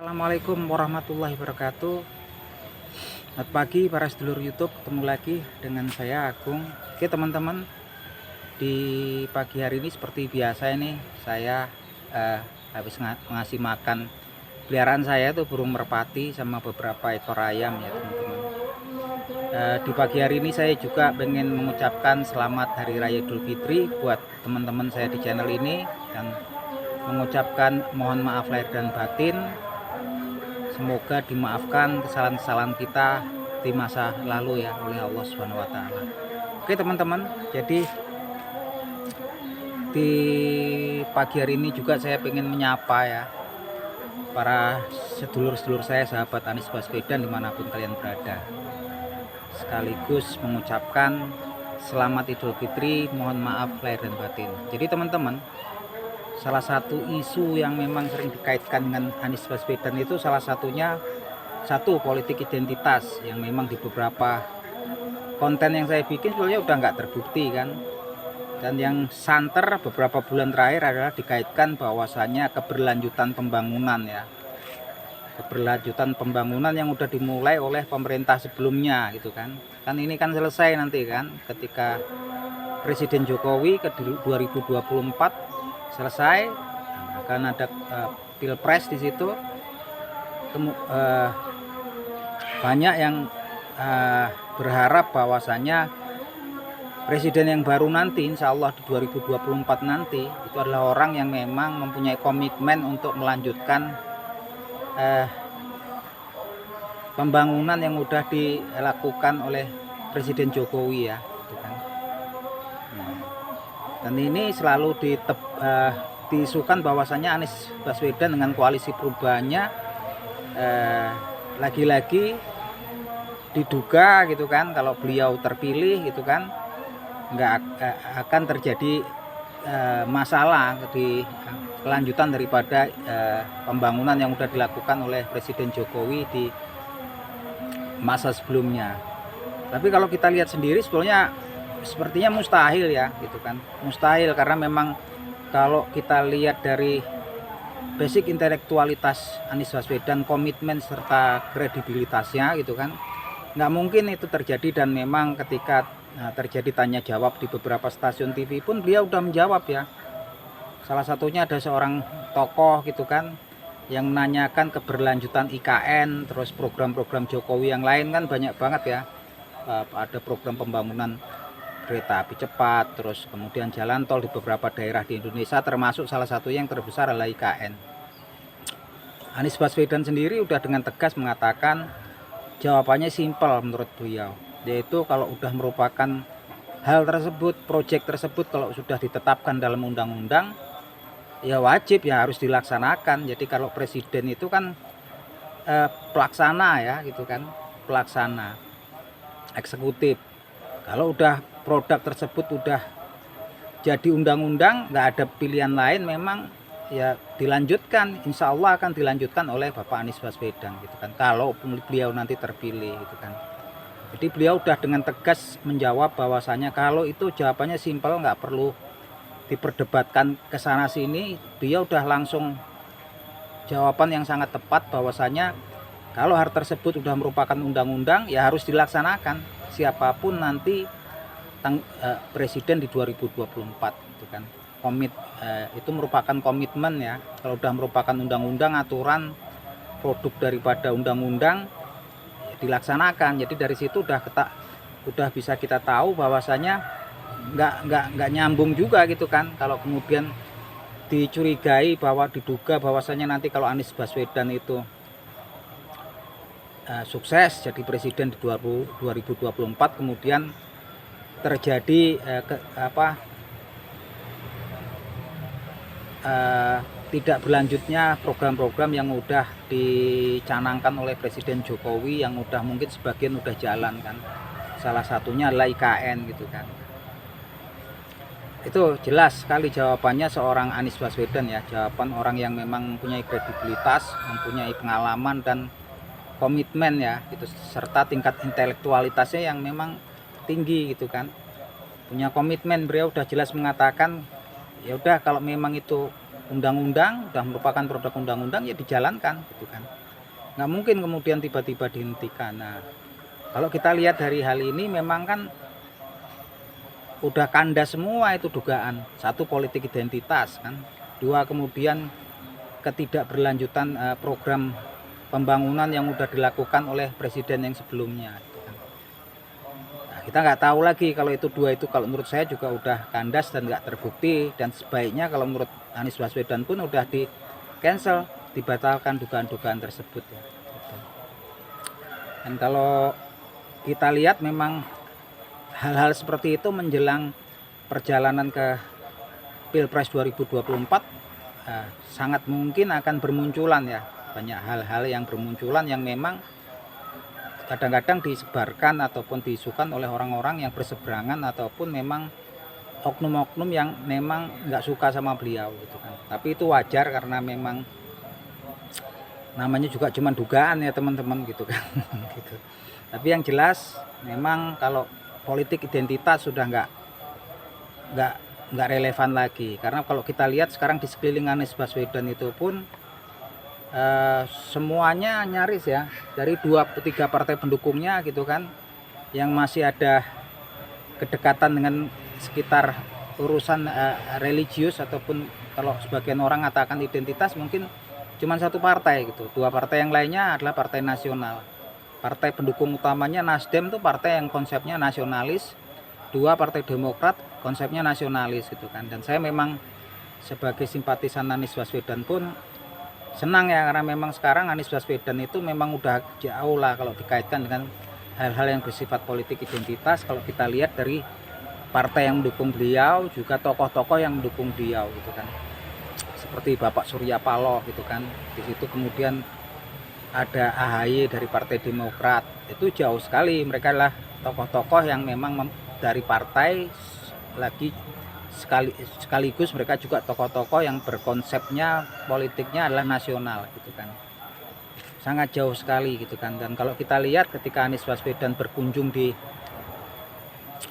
Assalamualaikum warahmatullahi wabarakatuh. Selamat pagi para sedulur YouTube, ketemu lagi dengan saya Agung. Oke teman-teman, di pagi hari ini seperti biasa ini saya habis ngasih makan peliharaan saya tuh burung merpati sama beberapa ekor ayam ya teman-teman. Di pagi hari ini saya juga pengen mengucapkan selamat Hari Raya Idul Fitri buat teman-teman saya di channel ini, dan mengucapkan mohon maaf lahir dan batin. Semoga dimaafkan kesalahan-kesalahan kita di masa lalu ya oleh Allah Subhanahu wa taala. Oke teman-teman, jadi di pagi hari ini juga saya ingin menyapa ya para sedulur-sedulur saya, sahabat Anies Baswedan dimanapun kalian berada, sekaligus mengucapkan selamat Idul Fitri, mohon maaf lahir dan batin. Jadi teman-teman, salah satu isu yang memang sering dikaitkan dengan Anies Baswedan itu salah satunya politik identitas, yang memang di beberapa konten yang saya bikin sebenarnya udah nggak terbukti kan. Dan yang santer beberapa bulan terakhir adalah dikaitkan bahwasannya keberlanjutan pembangunan ya. Keberlanjutan pembangunan yang udah dimulai oleh pemerintah sebelumnya gitu kan. Kan ini kan selesai nanti kan ketika Presiden Jokowi ke 2024 selesai, akan ada pilpres di situ. Banyak yang berharap bahwasannya presiden yang baru nanti, insya Allah di 2024 nanti, itu adalah orang yang memang mempunyai komitmen untuk melanjutkan pembangunan yang sudah dilakukan oleh Presiden Jokowi ya, gitu kan. Dan ini selalu diisukan bahwasannya Anies Baswedan dengan koalisi perubahannya lagi-lagi diduga gitu kan, kalau beliau terpilih gitu kan, nggak akan terjadi masalah di kelanjutan daripada pembangunan yang sudah dilakukan oleh Presiden Jokowi di masa sebelumnya. Tapi kalau kita lihat sendiri sebetulnya sepertinya mustahil ya gitu kan, mustahil, karena memang kalau kita lihat dari basic intelektualitas Anies Baswedan, komitmen serta kredibilitasnya gitu kan, nggak mungkin itu terjadi. Dan memang ketika terjadi tanya jawab di beberapa stasiun TV pun beliau udah menjawab ya. Salah satunya ada seorang tokoh gitu kan yang menanyakan keberlanjutan IKN, terus program-program Jokowi yang lain kan banyak banget ya. Ada program pembangunan kereta api cepat, terus kemudian jalan tol di beberapa daerah di Indonesia, termasuk salah satu yang terbesar adalah IKN. Anies Baswedan sendiri udah dengan tegas mengatakan jawabannya simpel menurut beliau, yaitu kalau udah merupakan hal tersebut, proyek tersebut kalau sudah ditetapkan dalam undang-undang ya wajib ya harus dilaksanakan. Jadi kalau presiden itu kan pelaksana ya gitu kan, pelaksana eksekutif. Kalau udah produk tersebut udah jadi undang-undang, nggak ada pilihan lain, memang ya dilanjutkan, insya Allah akan dilanjutkan oleh Bapak Anies Baswedan gitu kan, kalau beliau nanti terpilih gitu kan. Jadi beliau udah dengan tegas menjawab bahwasanya kalau itu jawabannya simpel, nggak perlu diperdebatkan ke sana sini. Beliau udah langsung jawaban yang sangat tepat bahwasanya kalau hal tersebut sudah merupakan undang-undang ya harus dilaksanakan, siapapun nanti presiden di 2024 gitu kan. Itu merupakan komitmen ya, kalau sudah merupakan undang-undang, aturan produk daripada undang-undang dilaksanakan. Jadi dari situ udah bisa kita tahu bahwasanya nggak nyambung juga gitu kan, kalau kemudian dicurigai bahwa diduga bahwasanya nanti kalau Anies Baswedan itu sukses jadi presiden di 2024 kemudian terjadi tidak berlanjutnya program-program yang udah dicanangkan oleh Presiden Jokowi, yang udah mungkin sebagian udah jalan kan, salah satunya adalah IKN gitu kan. Itu jelas sekali jawabannya seorang Anies Baswedan ya, jawaban orang yang memang mempunyai kredibilitas, mempunyai pengalaman dan komitmen ya gitu, serta tingkat intelektualitasnya yang memang tinggi gitu kan, punya komitmen. Beliau udah jelas mengatakan ya udah kalau memang itu undang-undang, sudah merupakan produk undang-undang, ya dijalankan gitu kan. Nggak mungkin kemudian tiba-tiba dihentikan. Nah, kalau kita lihat dari hal ini memang kan udah kandas semua itu dugaan. Satu, politik identitas kan. Dua, kemudian ketidakberlanjutan program pembangunan yang sudah dilakukan oleh presiden yang sebelumnya gitu kan. Nah, kita nggak tahu lagi kalau itu dua itu, kalau menurut saya juga udah kandas dan nggak terbukti, dan sebaiknya kalau menurut Anies Baswedan pun udah di cancel, dibatalkan dugaan-dugaan tersebut ya gitu. Dan kalau kita lihat memang hal-hal seperti itu menjelang perjalanan ke Pilpres 2024 sangat mungkin akan bermunculan ya, banyak hal-hal yang bermunculan yang memang kadang-kadang disebarkan ataupun diisukan oleh orang-orang yang berseberangan ataupun memang oknum-oknum yang memang nggak suka sama beliau gitu kan. Tapi itu wajar karena memang namanya juga cuma dugaan ya teman-teman gitu kan. Gitu. Tapi yang jelas memang kalau politik identitas sudah nggak relevan lagi, karena kalau kita lihat sekarang di sekeliling Anies Baswedan itu pun semuanya nyaris ya, dari 2-3 partai pendukungnya gitu kan, yang masih ada kedekatan dengan sekitar urusan religius ataupun kalau sebagian orang katakan identitas, mungkin cuma satu partai gitu. 2 partai yang lainnya adalah partai nasional. Partai pendukung utamanya Nasdem tuh partai yang konsepnya nasionalis. 2, Partai Demokrat konsepnya nasionalis gitu kan. Dan saya memang sebagai simpatisan Anies Baswedan pun senang ya, karena memang sekarang Anies Baswedan itu memang udah jauh lah kalau dikaitkan dengan hal-hal yang bersifat politik identitas. Kalau kita lihat dari partai yang mendukung beliau, juga tokoh-tokoh yang mendukung beliau gitu kan, seperti Bapak Surya Paloh gitu kan. Di situ kemudian ada AHY dari Partai Demokrat, itu jauh sekali, mereka adalah tokoh-tokoh yang memang dari partai lagi sekaligus mereka juga tokoh-tokoh yang berkonsepnya politiknya adalah nasional gitu kan, sangat jauh sekali gitu kan. Dan kalau kita lihat ketika Anies Baswedan berkunjung di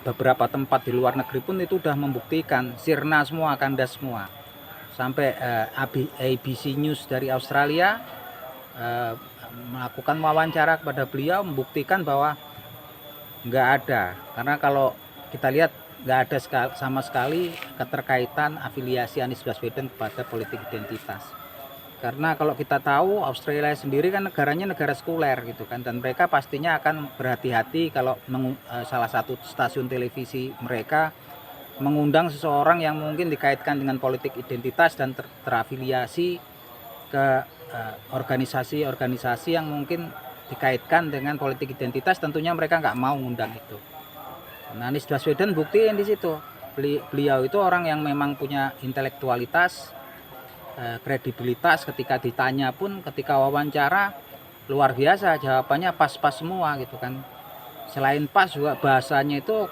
beberapa tempat di luar negeri pun itu sudah membuktikan sirna semua, kandas semua. Sampai ABC News dari Australia melakukan wawancara kepada beliau, membuktikan bahwa nggak ada, karena kalau kita lihat nggak ada sama sekali keterkaitan afiliasi Anies Baswedan kepada politik identitas. Karena kalau kita tahu Australia sendiri kan negaranya negara sekuler gitu kan, dan mereka pastinya akan berhati-hati kalau salah satu stasiun televisi mereka mengundang seseorang yang mungkin dikaitkan dengan politik identitas dan terafiliasi ke organisasi-organisasi yang mungkin dikaitkan dengan politik identitas. Tentunya mereka nggak mau ngundang itu. Nah, Anies Baswedan buktiin di situ. Beliau itu orang yang memang punya intelektualitas, kredibilitas. Ketika ditanya pun, ketika wawancara luar biasa, jawabannya pas-pas semua gitu kan. Selain pas juga bahasanya itu,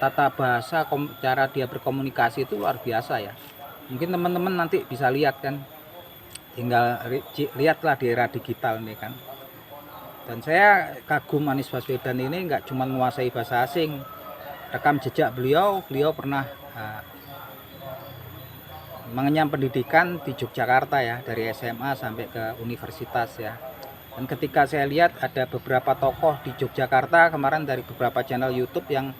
tata bahasa, cara dia berkomunikasi itu luar biasa ya. Mungkin teman-teman nanti bisa lihat kan, tinggal lihatlah di era digital ini kan. Dan saya kagum Anies Baswedan ini nggak cuma menguasai bahasa asing. Rekam jejak beliau pernah mengenyam pendidikan di Yogyakarta ya, dari SMA sampai ke universitas ya. Dan ketika saya lihat ada beberapa tokoh di Yogyakarta kemarin dari beberapa channel YouTube yang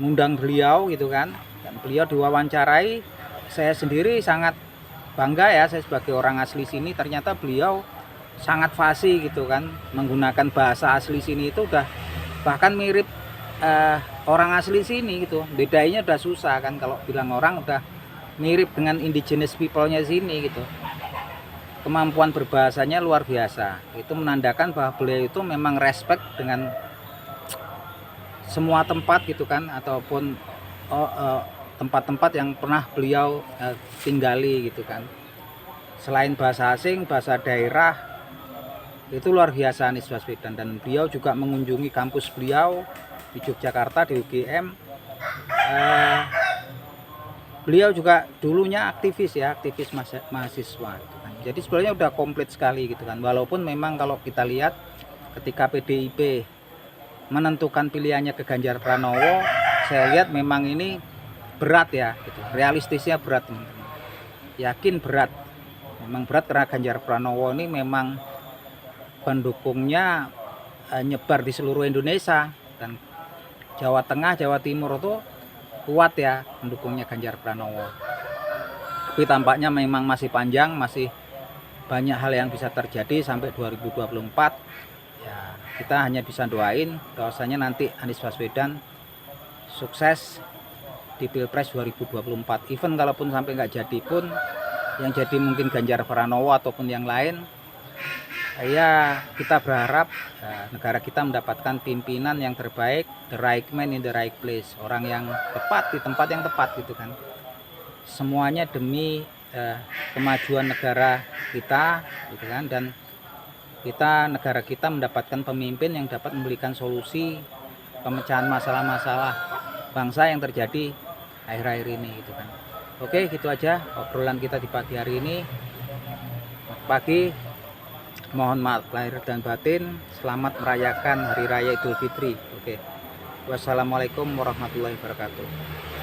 ngundang beliau gitu kan, dan beliau diwawancarai, saya sendiri sangat bangga ya, saya sebagai orang asli sini, ternyata beliau sangat fasih gitu kan, menggunakan bahasa asli sini itu udah bahkan mirip orang asli sini gitu. Bedanya udah susah kan, kalau bilang orang udah mirip dengan indigenous people-nya sini gitu. Kemampuan berbahasanya luar biasa. Itu menandakan bahwa beliau itu memang respect dengan semua tempat gitu kan, ataupun tempat-tempat yang pernah beliau tinggali gitu kan. Selain bahasa asing, bahasa daerah itu luar biasa Anies Baswedan. Dan beliau juga mengunjungi kampus beliau di Yogyakarta, di UGM. Beliau juga dulunya aktivis ya, aktivis mahasiswa gitu kan. Jadi sebenarnya udah komplit sekali gitu kan. Walaupun memang kalau kita lihat ketika PDIP menentukan pilihannya ke Ganjar Pranowo, saya lihat memang ini berat ya gitu. Realistisnya berat teman-teman. yakin berat. Memang berat karena Ganjar Pranowo ini memang pendukungnya nyebar di seluruh Indonesia, dan Jawa Tengah, Jawa Timur itu kuat ya pendukungnya Ganjar Pranowo. Tapi tampaknya memang masih panjang, masih banyak hal yang bisa terjadi sampai 2024. Ya, kita hanya bisa doain bahwasanya nanti Anies Baswedan sukses di Pilpres 2024. Even kalaupun sampai nggak jadi pun, yang jadi mungkin Ganjar Pranowo ataupun yang lain, ya kita berharap negara kita mendapatkan pimpinan yang terbaik, the right man in the right place, orang yang tepat di tempat yang tepat gitu kan. Semuanya demi kemajuan negara kita gitu kan, dan negara kita mendapatkan pemimpin yang dapat memberikan solusi pemecahan masalah-masalah bangsa yang terjadi akhir-akhir ini gitu kan. Oke, gitu aja obrolan kita di pagi hari ini. Pagi, mohon maaf lahir dan batin. Selamat merayakan Hari Raya Idul Fitri. Oke. Wassalamualaikum warahmatullahi wabarakatuh.